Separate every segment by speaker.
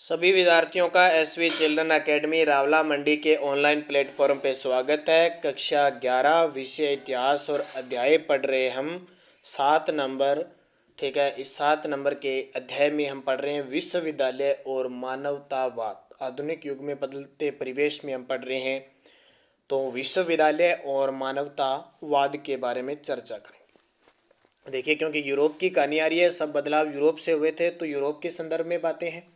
Speaker 1: सभी विद्यार्थियों का एसवी चिल्ड्रन एकेडमी रावला मंडी के ऑनलाइन प्लेटफॉर्म पे स्वागत है। कक्षा 11 विषय इतिहास और अध्याय पढ़ रहे हम 7 नंबर। ठीक है, इस 7 नंबर के अध्याय में हम पढ़ रहे हैं विश्वविद्यालय और मानवतावाद। आधुनिक युग में बदलते परिवेश में हम पढ़ रहे हैं, तो विश्वविद्यालय और मानवतावाद के बारे में चर्चा करेंगे। देखिए, क्योंकि यूरोप की कहानी आ रही है, सब बदलाव यूरोप से हुए थे, तो यूरोप के संदर्भ में बातें हैं।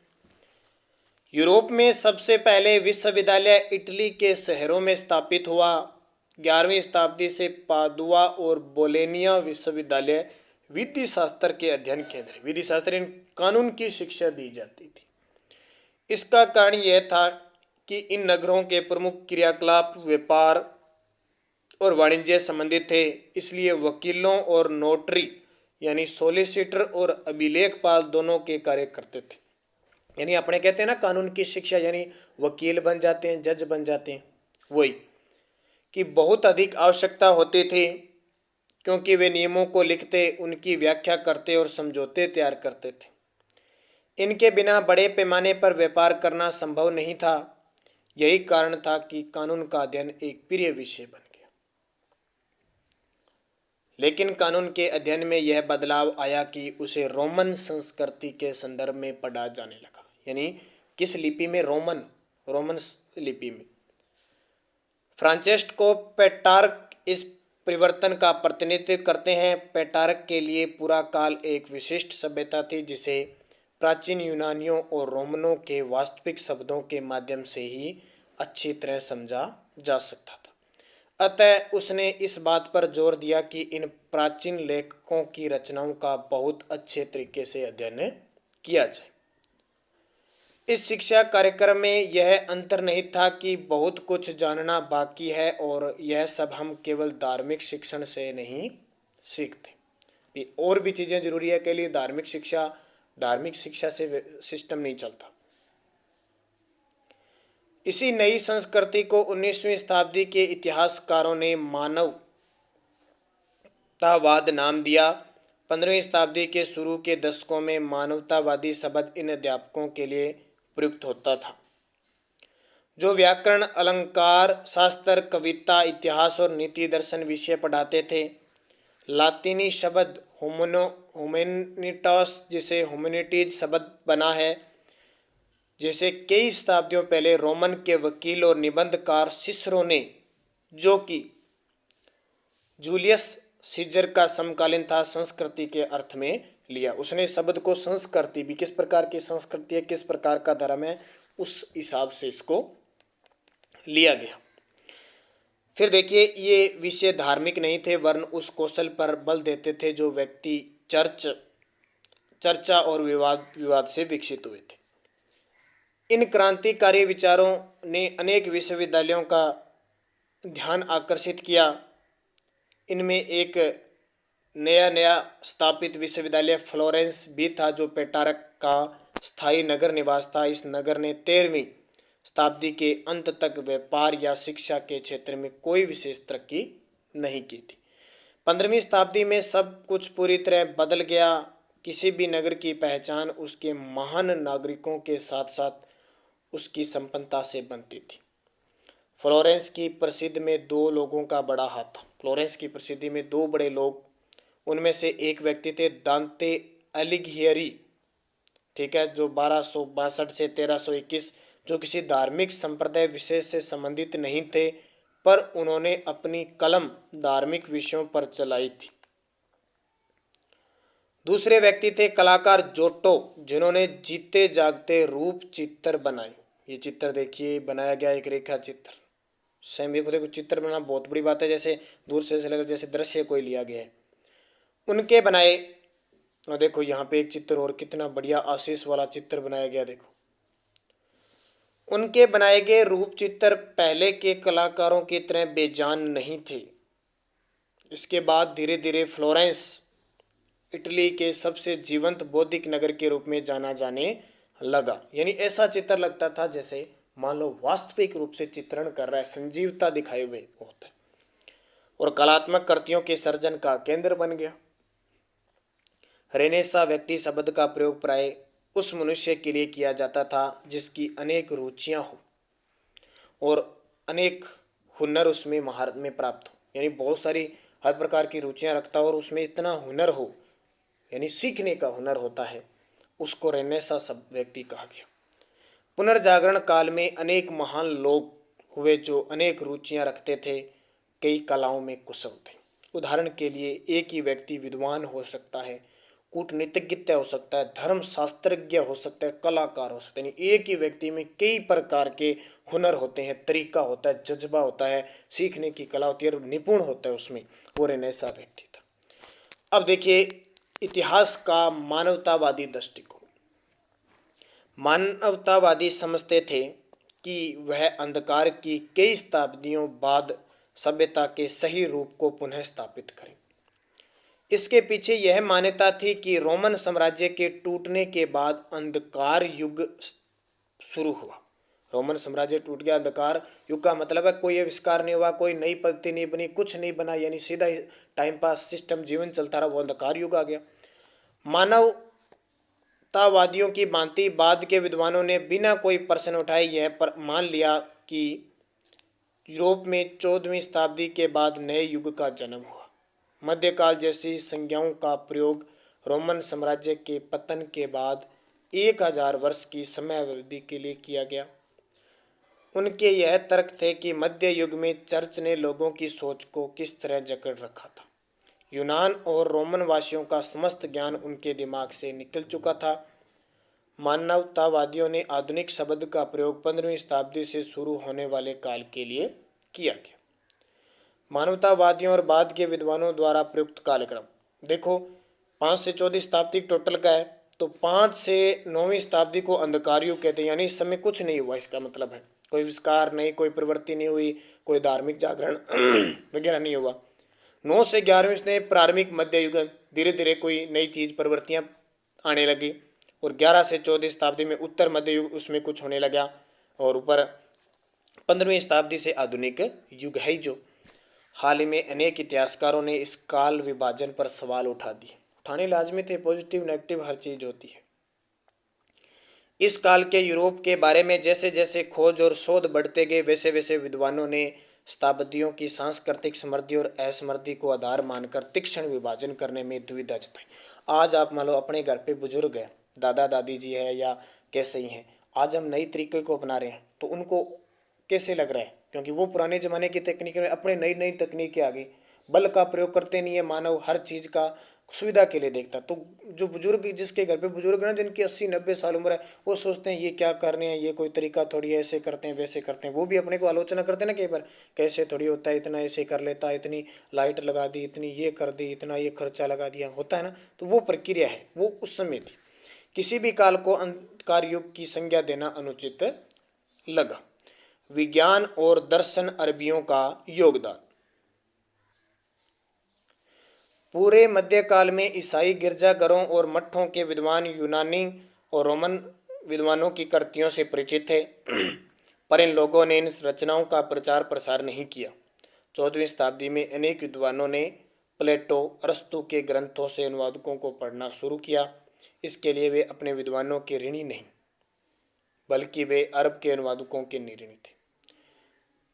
Speaker 1: यूरोप में सबसे पहले विश्वविद्यालय इटली के शहरों में स्थापित हुआ। 11वीं शताब्दी से पादुआ और बोलोनिया विश्वविद्यालय विधि शास्त्र के अध्ययन केंद्र, विधि शास्त्र कानून की शिक्षा दी जाती थी। इसका कारण यह था कि इन नगरों के प्रमुख क्रियाकलाप व्यापार और वाणिज्य संबंधित थे, इसलिए वकीलों और नोटरी यानी सोलिसिटर और अभिलेखपाल दोनों के कार्य करते थे। यानी अपने कहते हैं ना कानून की शिक्षा, यानी वकील बन जाते हैं, जज बन जाते हैं, वही कि बहुत अधिक आवश्यकता होती थी, क्योंकि वे नियमों को लिखते, उनकी व्याख्या करते और समझौते तैयार करते थे। इनके बिना बड़े पैमाने पर व्यापार करना संभव नहीं था। यही कारण था कि कानून का अध्ययन एक प्रिय विषय बन गया। लेकिन कानून के अध्ययन में यह बदलाव आया कि उसे रोमन संस्कृति के संदर्भ में पढ़ा जाने लगा। यानी किस लिपि में? रोमन लिपि में। फ्रांचेस्को पेट्रार्क इस परिवर्तन का प्रतिनिधित्व करते हैं। पेट्रार्क के लिए पूरा काल एक विशिष्ट सभ्यता थी, जिसे प्राचीन यूनानियों और रोमनों के वास्तविक शब्दों के माध्यम से ही अच्छी तरह समझा जा सकता था। अतः उसने इस बात पर जोर दिया कि इन प्राचीन लेखकों की रचनाओं का बहुत अच्छे तरीके से अध्ययन किया जाए। इस शिक्षा कार्यक्रम में यह अंतर नहीं था कि बहुत कुछ जानना बाकी है, और यह सब हम केवल धार्मिक शिक्षण से नहीं सीखते, और भी चीज़ें जरूरी है के लिए धार्मिक शिक्षा से सिस्टम नहीं चलता। इसी नई संस्कृति को 19वीं शताब्दी के इतिहासकारों ने मानवतावाद नाम दिया। 15वीं शताब्दी के शुरू के दशकों में मानवतावादी शब्द इन अध्यापकों के लिए प्रयुक्त होता था, जो व्याकरण, अलंकार शास्त्र, कविता, इतिहास और नीति दर्शन विषय पढ़ाते थे। लातीनी शब्द हुमैनिटास, जिसे ह्यूमैनिटीज शब्द बना है, जैसे कई शताब्दियों पहले रोमन के वकील और निबंधकार सिसरो ने, जो कि जूलियस सीजर का समकालीन था, संस्कृति के अर्थ में लिया। उसने शब्द को संस्कृति भी, किस प्रकार की संस्कृति है, किस प्रकार का धर्म है, उस हिसाब से इसको लिया गया। फिर देखिए, ये विषय धार्मिक नहीं थे, वरन उस कौशल पर बल देते थे जो व्यक्ति चर्चा और विवाद से विकसित हुए थे। इन क्रांतिकारी विचारों ने अनेक विश्वविद्यालयों का ध्यान आकर्षित किया। इनमें एक नया स्थापित विश्वविद्यालय फ्लोरेंस भी था, जो पेट्रार्क का स्थायी नगर निवास था। इस नगर ने 13वीं शताब्दी के अंत तक व्यापार या शिक्षा के क्षेत्र में कोई विशेष तरक्की नहीं की थी। 15वीं शताब्दी में सब कुछ पूरी तरह बदल गया। किसी भी नगर की पहचान उसके महान नागरिकों के साथ साथ उसकी संपन्नता से बनती थी। फ्लोरेंस की प्रसिद्धि में दो लोगों का बड़ा हाथ था। फ्लोरेंस की प्रसिद्धि में दो बड़े लोग, उनमें से एक व्यक्ति थे दांते अलिघियरी, ठीक है, जो 1262 से 1321, जो किसी धार्मिक संप्रदाय विशेष से संबंधित नहीं थे, पर उन्होंने अपनी कलम धार्मिक विषयों पर चलाई थी। दूसरे व्यक्ति थे कलाकार जोटो, जिन्होंने जीते जागते रूप चित्र बनाए। ये चित्र देखिए, बनाया गया एक रेखा चित्र। सेम ये देखो, चित्र बनाना बहुत बड़ी बात है, जैसे दूर से लगा जैसे दृश्य कोई लिया गया है, उनके बनाए। और देखो यहाँ पे एक चित्र और कितना बढ़िया आशीष वाला चित्र बनाया गया। देखो, उनके बनाए गए रूप चित्र पहले के कलाकारों की तरह बेजान नहीं थे। इसके बाद धीरे धीरे फ्लोरेंस इटली के सबसे जीवंत बौद्धिक नगर के रूप में जाना जाने लगा। यानी ऐसा चित्र लगता था जैसे मान लो वास्तविक रूप से चित्रण कर रहा है, संजीवता दिखाए हुए होता है, और कलात्मक कृतियों के सर्जन का केंद्र बन गया। रेनेसा व्यक्ति शब्द का प्रयोग प्राय उस मनुष्य के लिए किया जाता था जिसकी अनेक रुचियां हो और अनेक हुनर उसमें महारत में प्राप्त हो, यानी बहुत सारी हर प्रकार की रुचियां रखता हो और उसमें इतना हुनर हो, यानी सीखने का हुनर होता है, उसको रेनेसा सब व्यक्ति कहा गया। पुनर्जागरण काल में अनेक महान लोग हुए जो अनेक रुचियां रखते थे, कई कलाओं में कुशल थे। उदाहरण के लिए एक ही व्यक्ति विद्वान हो सकता है, कूटनीतिज्ञ हो सकता है, धर्म शास्त्रज्ञ हो सकता है, कलाकार हो सकता है। यानी एक ही व्यक्ति में कई प्रकार के हुनर होते हैं, तरीका होता है, जज्बा होता है, सीखने की कला होती है और निपुण होता है उसमें, वो रेनेसा व्यक्ति था। अब देखिए इतिहास का मानवतावादी दृष्टिकोण। मानवतावादी समझते थे कि वह अंधकार की कई शताब्दियों बाद सभ्यता के सही रूप को पुनः स्थापित करें। इसके पीछे यह मान्यता थी कि रोमन साम्राज्य के टूटने के बाद अंधकार युग शुरू हुआ। रोमन साम्राज्य टूट गया, अंधकार युग का मतलब है कोई आविष्कार नहीं हुआ, कोई नई पद्धति नहीं बनी, कुछ नहीं बना, यानी सीधा टाइम पास सिस्टम जीवन चलता रहा, वो अंधकार युग आ गया। मानवतावादियों की भांति बाद के विद्वानों ने बिना कोई प्रश्न उठाए यह मान लिया कि यूरोप में 14वीं शताब्दी के बाद नए युग का जन्म हुआ। मध्यकाल जैसी संज्ञाओं का प्रयोग रोमन साम्राज्य के पतन के बाद 1000 वर्ष की समयावधि के लिए किया गया। उनके यह तर्क थे कि मध्य युग में चर्च ने लोगों की सोच को किस तरह जकड़ रखा था। यूनान और रोमन वासियों का समस्त ज्ञान उनके दिमाग से निकल चुका था। मानवतावादियों ने आधुनिक शब्द का प्रयोग 15वीं शताब्दी से शुरू होने वाले काल के लिए किया गया। मानवतावादियों और बाद के विद्वानों द्वारा प्रयुक्त कालक्रम देखो, 5 से 14 शताब्दी टोटल का है, तो 5 से 9वीं शताब्दी को अंधकार युग कहते हैं, यानी इस समय कुछ नहीं हुआ। इसका मतलब है कोई विस्कार नहीं, कोई प्रवृत्ति नहीं हुई, कोई धार्मिक जागरण वगैरह नहीं हुआ। 9 से 11वीं से प्रारंभिक मध्य युग, धीरे धीरे कोई नई चीज प्रवृत्तियां आने लगी, और 11 से 14 शताब्दी में उत्तर मध्य युग, उसमें कुछ होने लगा, और ऊपर 15वीं शताब्दी से आधुनिक युग है जो। हाल ही में अनेक इतिहासकारों ने इस काल विभाजन पर सवाल उठा दिए। उठाने लाजमी थे, पॉजिटिव नेगेटिव हर चीज होती है। इस काल के यूरोप के बारे में जैसे जैसे खोज और शोध बढ़ते गए, वैसे वैसे विद्वानों ने शताब्दियों की सांस्कृतिक समृद्धि और असमृद्धि को आधार मानकर तीक्ष्ण विभाजन करने में दुविधा जताई। आज आप मान लो अपने घर पे बुजुर्ग है, दादा दादी जी है या कैसे ही हैं, आज हम नई तरीके को अपना रहे हैं तो उनको कैसे लग रहा है, क्योंकि वो पुराने जमाने की तकनीक में अपने नई नई तकनीकें आ गई। बल का प्रयोग करते नहीं है, मानव हर चीज का सुविधा के लिए देखता। तो जो बुजुर्ग, जिसके घर पे बुजुर्ग ना, जिनकी 80-90 साल उम्र है, वो सोचते हैं ये क्या कर रहे हैं, ये कोई तरीका थोड़ी है, ऐसे करते हैं वैसे करते हैं। वो भी अपने को आलोचना करते हैं ना कई बार, कैसे थोड़ी होता है, इतना ऐसे कर लेता है, इतनी लाइट लगा दी, इतनी ये कर दी, इतना ये खर्चा लगा दिया, होता है ना। तो वो प्रक्रिया है, वो उस समय थी। किसी भी काल को अंधकार युग की संज्ञा देना अनुचित लगा। विज्ञान और दर्शन अरबियों का योगदान। पूरे मध्यकाल में ईसाई गिरजाघरों और मठों के विद्वान यूनानी और रोमन विद्वानों की कृतियों से परिचित थे, पर इन लोगों ने इन रचनाओं का प्रचार प्रसार नहीं किया। 14वीं शताब्दी में अनेक विद्वानों ने प्लेटो, अरस्तु के ग्रंथों से अनुवादकों को पढ़ना शुरू किया। इसके लिए वे अपने विद्वानों के ऋणी नहीं, बल्कि वे अरब के अनुवादकों के ऋणी थे,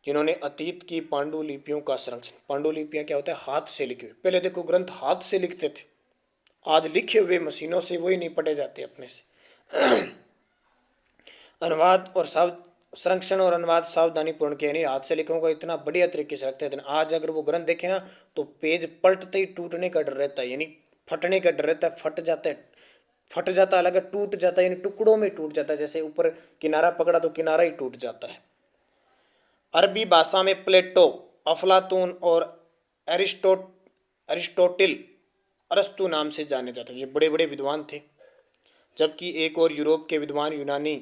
Speaker 1: जिन्होंने अतीत की पांडुलिपियों का संरक्षण। पांडुलिपियां क्या होता है, हाथ से लिखे हुए। पहले देखो ग्रंथ हाथ से लिखते थे, आज लिखे हुए मशीनों से वही नहीं पढ़े जाते अपने से। अनुवाद और शब्द संरक्षण और अनुवाद सावधानी पूर्ण किया, नहीं हाथ से लिखों को इतना बढ़िया तरीके से रखते थे। आज अगर वो ग्रंथ देखे ना तो पेज पलटते ही टूटने का डर रहता है, यानी फटने का डर रहता है, फट जाता है, फट जाता अलग है, टूट जाता है, यानी टुकड़ों में टूट जाता है। जैसे ऊपर किनारा पकड़ा तो किनारा ही टूट जाता है। अरबी भाषा में प्लेटो, अफलातून और अरिस्टोटिल, अरस्तु नाम से जाने जाते थे। ये बड़े बड़े विद्वान थे। जबकि एक और यूरोप के विद्वान यूनानी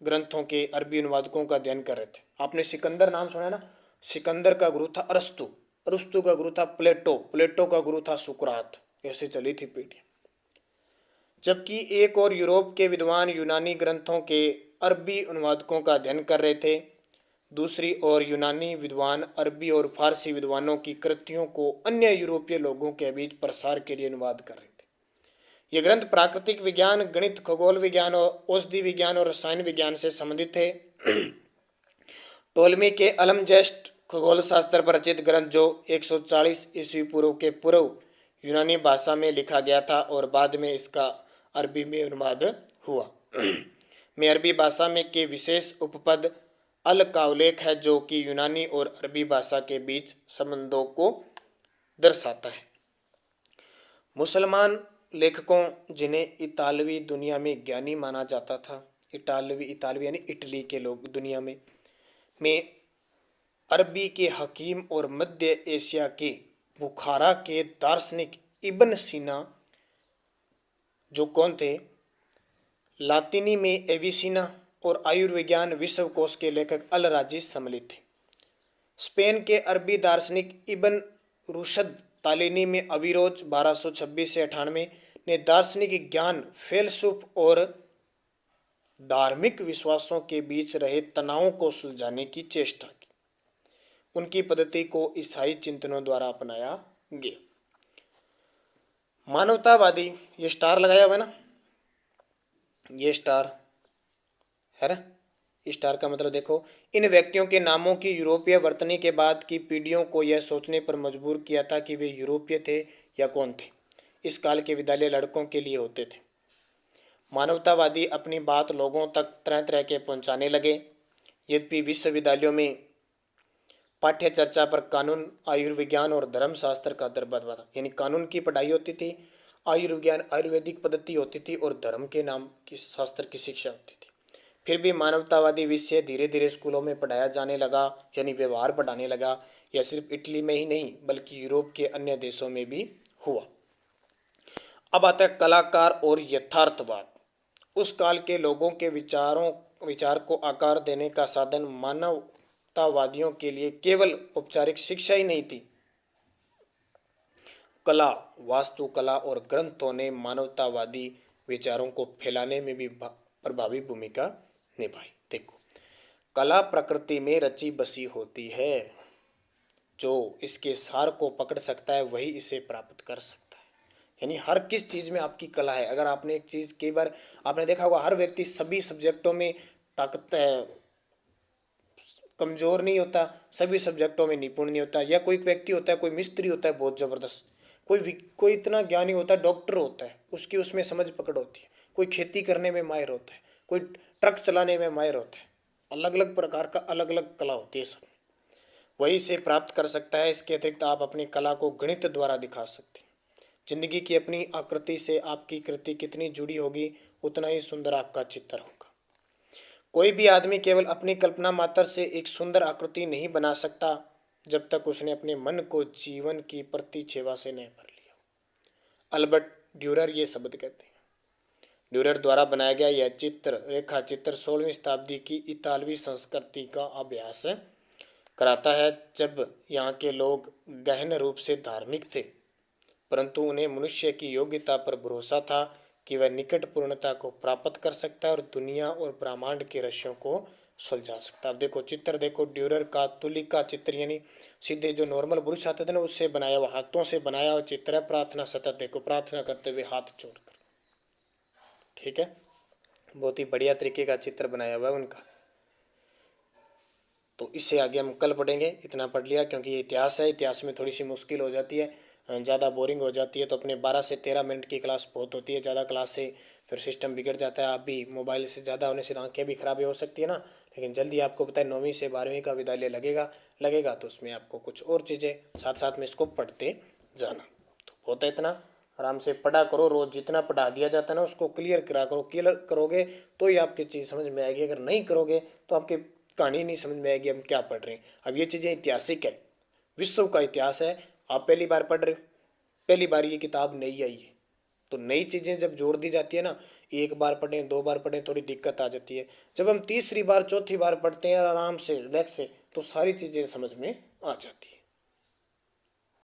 Speaker 1: ग्रंथों के अरबी अनुवादकों का अध्ययन कर रहे थे। आपने सिकंदर नाम सुना है ना, सिकंदर का गुरु था अरस्तु, अरस्तु का गुरु था प्लेटो, प्लेटो का गुरु था सुकरात। ऐसे चली थी पीढ़ी। जबकि एक और यूरोप के विद्वान यूनानी ग्रंथों के अरबी अनुवादकों का अध्ययन कर रहे थे, दूसरी ओर यूनानी विद्वान अरबी और फारसी विद्वानों की कृतियों को अन्य यूरोपीय लोगों के बीच प्रसार के लिए अनुवाद कर रहे थे। ये ग्रंथ प्राकृतिक विज्ञान, गणित, खगोल विज्ञान और औषधि विज्ञान और रसायन विज्ञान से संबंधित है। टोलमी के अलमजेस्ट खगोल शास्त्र पर रचित ग्रंथ जो 140 ईस्वी पूर्व के पूर्व यूनानी भाषा में लिखा गया था और बाद में इसका अरबी में अनुवाद हुआ में अरबी भाषा में के विशेष उपपद अल का उल्लेख है जो कि यूनानी और अरबी भाषा के बीच संबंधों को दर्शाता है। मुसलमान लेखकों जिन्हें इतालवी दुनिया में ज्ञानी माना जाता था, इतालवी यानी इटली के लोग दुनिया में अरबी के हकीम और मध्य एशिया के बुखारा के दार्शनिक इब्न सीना जो कौन थे, लातिनी में एविसिना और आयुर्विज्ञान विश्वकोश के लेखक अल राजी सम्मिलित थे। स्पेन के अरबी दार्शनिक इब्न रुशद तालिनी में अविरोज 1226 से 98 ने दार्शनिक ज्ञान, फेलसूफ और धार्मिक विश्वासों के बीच रहे तनावों को सुलझाने की चेष्टा की। उनकी पद्धति को ईसाई चिंतनों द्वारा अपनाया गया। मानवतावादी, ये स्टार लगाया हुआ है ना, ये स्टार है ना, स्टार का मतलब देखो, इन व्यक्तियों के नामों की यूरोपीय वर्तनी के बाद की पीढ़ियों को यह सोचने पर मजबूर किया था कि वे यूरोपीय थे या कौन थे। इस काल के विद्यालय लड़कों के लिए होते थे। मानवतावादी अपनी बात लोगों तक तरह तरह के पहुंचाने लगे। यद्यपि विश्वविद्यालयों में पाठ्य चर्चा पर कानून, आयुर्विज्ञान और धर्मशास्त्र का दरबदबा था। यानी कानून की पढ़ाई होती थी, आयुर्विज्ञान आयुर्वेदिक पद्धति होती थी और धर्म के नाम की शास्त्र की शिक्षा होती थी। फिर भी मानवतावादी विषय धीरे धीरे स्कूलों में पढ़ाया जाने लगा, यानी व्यवहार पढ़ाने लगा। यह सिर्फ इटली में ही नहीं बल्कि यूरोप के अन्य देशों में भी हुआ। अब आता है कलाकार और यथार्थवाद। उस काल के लोगों के विचार को आकार देने का साधन मानवतावादियों के लिए केवल औपचारिक शिक्षा ही नहीं थी। कला, वास्तुकला और ग्रंथों ने मानवतावादी विचारों को फैलाने में भी प्रभावी भूमिका निभाई। देखो, कला प्रकृति में रची बसी होती है। जो इसके सार को पकड़ सकता है वही इसे प्राप्त कर सकता है। यानी हर किस चीज़ में आपकी कला है। अगर आपने एक चीज़, कई बार आपने देखा होगा, हर व्यक्ति सभी सब्जेक्टों में ताकत कमज़ोर नहीं होता, सभी सब्जेक्टों में निपुण नहीं होता। या कोई व्यक्ति होता है, कोई मिस्त्री होता है बहुत ज़बरदस्त, कोई इतना ज्ञानी होता है, डॉक्टर होता है, उसकी उसमें समझ पकड़ होती है। कोई खेती करने में माहिर होता है, कोई ट्रक चलाने में माहिर होता है। अलग अलग प्रकार का अलग अलग कला होती है। सब वही से प्राप्त कर सकता है। इसके अतिरिक्त आप अपनी कला को गणित द्वारा दिखा सकते हैं। जिंदगी की अपनी आकृति से आपकी कृति कितनी जुड़ी होगी उतना ही सुंदर आपका चित्र होगा। कोई भी आदमी केवल अपनी कल्पना मात्र से एक सुंदर आकृति नहीं बना सकता जब तक उसने अपने मन को जीवन की प्रतिछेवा से नहीं भर लिया। अल्बर्ट ड्यूरर ये शब्द कहते हैं। ड्यूरर द्वारा बनाया गया यह चित्र, रेखा चित्र 16वीं शताब्दी की इतालवी संस्कृति का अभ्यास कराता है, जब यहाँ के लोग गहन रूप से धार्मिक थे परंतु उन्हें मनुष्य की योग्यता पर भरोसा था कि वह निकट पूर्णता को प्राप्त कर सकता है और दुनिया और ब्रह्मांड के रहस्यों को सुलझा सकता है। अब देखो चित्र, देखो ड्यूरर का तुलिका चित्र, यानी सीधे जो नॉर्मल ब्रुश आते थे ना उससे बनाया हुआ, हाथों से बनाया हुआ चित्र है। प्रार्थना सतत, देखो प्रार्थना करते हुए हाथ जोड़कर, ठीक है, बहुत ही बढ़िया तरीके का चित्र बनाया हुआ है उनका। तो इससे आगे हम कल पढ़ेंगे, इतना पढ़ लिया क्योंकि ये इतिहास है। इतिहास में थोड़ी सी मुश्किल हो जाती है, ज़्यादा बोरिंग हो जाती है। तो अपने 12 से 13 मिनट की क्लास बहुत होती है। ज़्यादा क्लास से फिर सिस्टम बिगड़ जाता है। आप भी मोबाइल से ज़्यादा होने से आंखें भी खराब हो सकती है ना। लेकिन जल्दी आपको पता है 9वीं से 12वीं का विद्यालय लगेगा तो उसमें आपको कुछ और चीज़ें साथ साथ में इसको पढ़ते जाना। तो होता है इतना, आराम से पढ़ा करो। रोज़ जितना पढ़ा दिया जाता है ना उसको क्लियर करा करो। क्लियर करोगे तो ही आपकी चीज़ समझ में आएगी। अगर नहीं करोगे तो आपकी कहानी नहीं समझ में आएगी हम क्या पढ़ रहे हैं। अब ये चीज़ें ऐतिहासिक है, विश्व का इतिहास है। आप पहली बार पढ़ रहे हो, पहली बार ये किताब नई आई है, तो नई चीज़ें जब जोड़ दी जाती है ना, एक बार पढ़ें 2 बार पढ़ें थोड़ी दिक्कत आ जाती है। जब हम तीसरी बार चौथी बार पढ़ते हैं आराम से रिलैक्स से तो सारी चीज़ें समझ में आ जाती है।